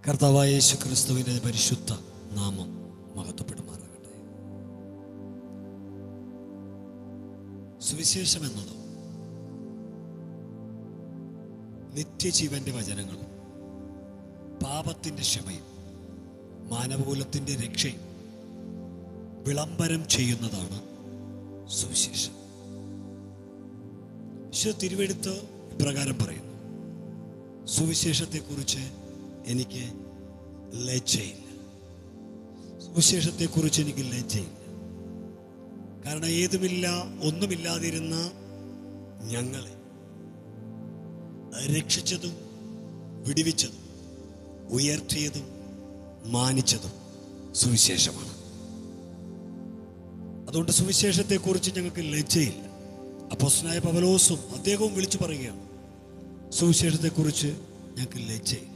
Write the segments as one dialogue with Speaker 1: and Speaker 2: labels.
Speaker 1: കർത്താവായ യേശു ക്രിസ്തുവിൻ്റെ പരിശുദ്ധ നാമം മഹത്വപ്പെടുമാറാകട്ടെ. സുവിശേഷം എന്നത് നിത്യജീവന്റെ വചനങ്ങളും പാപത്തിൻ്റെ ക്ഷമയും മാനവകുലത്തിൻ്റെ രക്ഷയും വിളംബരം ചെയ്യുന്നതാണ് സുവിശേഷം. തിരുവെഴുത്ത് ഇപ്രകാരം പറയുന്നു: സുവിശേഷത്തെക്കുറിച്ച് എനിക്ക് ലജ്ജയില്ല. സുവിശേഷത്തെക്കുറിച്ച് എനിക്ക് ലജ്ജയില്ല. കാരണം ഏതുമില്ല, ഒന്നുമില്ലാതിരുന്ന ഞങ്ങളെ രക്ഷിച്ചതും വിടുവിച്ചതും ഉയർത്തിയതും മാനിച്ചതും സുവിശേഷമാണ്. അതുകൊണ്ട് സുവിശേഷത്തെക്കുറിച്ച് ഞങ്ങൾക്ക് ലജ്ജയില്ല. അപ്പോസ്തലനായ പൗലോസും അദ്ദേഹവും വിളിച്ചു പറയുകയാണ്, സുവിശേഷത്തെക്കുറിച്ച് ഞങ്ങൾക്ക് ലജ്ജയില്ല.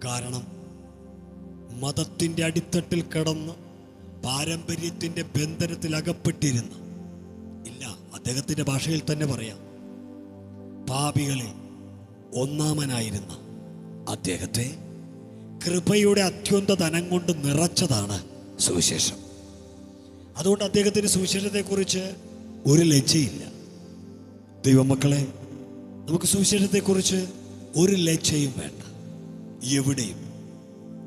Speaker 1: കാരണം മതത്തിൻ്റെ അടിത്തട്ടിൽ കിടന്ന് പാരമ്പര്യത്തിൻ്റെ ബന്ധനത്തിൽ അകപ്പെട്ടിരുന്ന, ഇല്ല, അദ്ദേഹത്തിൻ്റെ ഭാഷയിൽ തന്നെ പറയാം, പാപികളിൽ ഒന്നാമനായിരുന്ന അദ്ദേഹത്തെ കൃപയുടെ അത്യന്ത ധനം കൊണ്ട് നിറച്ചതാണ് സുവിശേഷം. അതുകൊണ്ട് അദ്ദേഹത്തിന് സുവിശേഷത്തെക്കുറിച്ച് ഒരു ലജ്ജയില്ല. ദൈവമക്കളെ, നമുക്ക് സുവിശേഷത്തെക്കുറിച്ച് ഒരു ലജ്ജയും വേണ്ട. എവിടെയും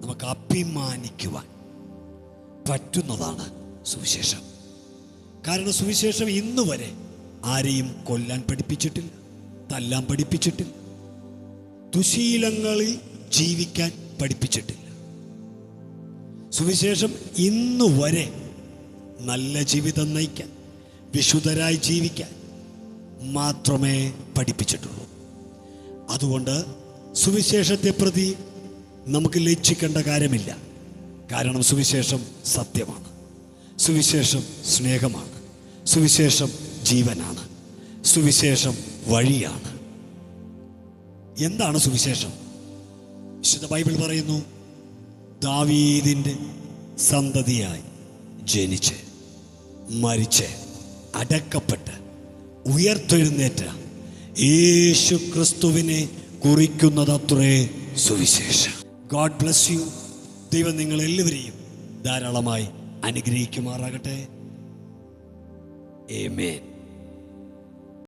Speaker 1: നമുക്ക് അഭിമാനിക്കുവാൻ പറ്റുന്നതാണ് സുവിശേഷം. കാരണം സുവിശേഷം ഇന്നു വരെ ആരെയും കൊല്ലാൻ പഠിപ്പിച്ചിട്ടില്ല, തല്ലാൻ പഠിപ്പിച്ചിട്ടില്ല, ദുശീലങ്ങളിൽ ജീവിക്കാൻ പഠിപ്പിച്ചിട്ടില്ല. സുവിശേഷം ഇന്നു വരെ നല്ല ജീവിതം നയിക്കാൻ, വിശുദ്ധരായി ജീവിക്കാൻ മാത്രമേ പഠിപ്പിച്ചിട്ടുള്ളൂ. അതുകൊണ്ട് സുവിശേഷത്തെ പ്രതി നമുക്ക് ലജ്ജിക്കേണ്ട കാര്യമില്ല. കാരണം സുവിശേഷം സത്യമാണ്, സുവിശേഷം സ്നേഹമാണ്, സുവിശേഷം ജീവനാണ്, സുവിശേഷം വഴിയാണ്. എന്താണ് സുവിശേഷം? വിശുദ്ധ ബൈബിൾ പറയുന്നു, ദാവീദിൻ്റെ സന്തതിയായി ജനിച്ച് മരിച്ച് അടക്കപ്പെട്ട് ഉയർത്തെഴുന്നേറ്റ യേശു ക്രിസ്തുവിനെ കുറിക്കുന്നതത്രേ സുവിശേഷം. God bless you. ദൈവം നിങ്ങളെല്ലാവരെയും ധാരാളമായി അനുഗ്രഹിക്കുമാറാകട്ടെ. ആമേൻ.